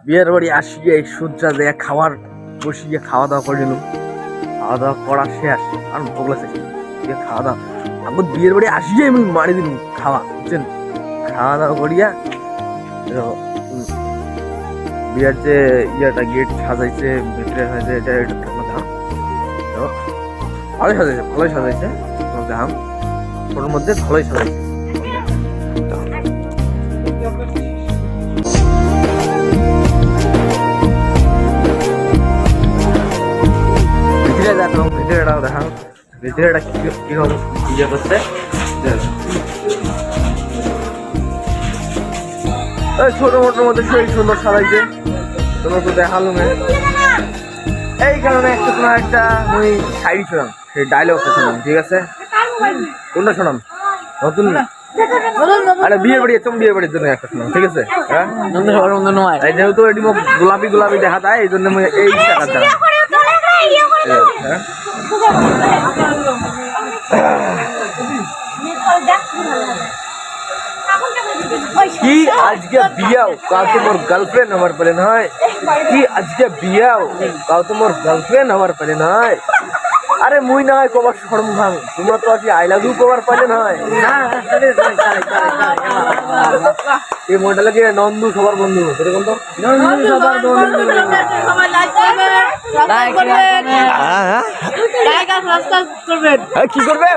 বিয়ের বাড়ি আসিয়ে সূর্যা দিয়ে খাবার বসিয়ে খাওয়া দাওয়া করে নিলাম। খাওয়া দাওয়া করা শেষ আর ওগুলো শেষ দিয়ে খাওয়া দাওয়া আমার বিয়ের বাড়ি আসিয়ে আমি মারি দিলাম খাওয়া, বুঝছেন? খাওয়া দাওয়া করিয়া বিয়ের যে ইয়েটা গেট সাজাইছে ভিতরে হয়েছে এটা দেখাম, ভালোই সাজাইছে ভালোই সাজাইছে দেখাম, ওর মধ্যে ভালোই সাজাইছে। ভিতরে দেখাম, ভিতরেটাও দেখাম, ভিতরেটা কিরকম ইয়ে করছে। ছোট মোটোর মধ্যে সেই সুন্দর সাজাইছে, তোমাকে দেখালো এই কারণে একটা তোমার একটা মুই শাড়ি শোনাম, সেই ডায়লগটা শোনাম, ঠিক আছে? কোনটা শোনাম? নতুন আরে বিয়ের বাড়ি একদম বিয়ের বাড়ির জন্য একটা শোনাম, ঠিক আছে? হ্যাঁ যেহেতু এটি মুখ গোলাপি গোলাপি দেখা যায় এই জন্য এই টাকা দেওয়া। কি আজকে বিয়াও কাল তোমার গার্লফ্রেন্ড আমার পেলে নয়, কি আজকে বিয়াও কাল তোমার গার্লফ্রেন্ড আমার পেলে নয়। আরে মুই না হয় কবার শরম ভাঙ, তোমরা তো আজকে আই লাভ ইউ কবার পাইলে নয়। এই মডেল কি নন্দু সবার বন্ধু, সেরকম তো নন্দু সবার বন্ধু। কি করবে?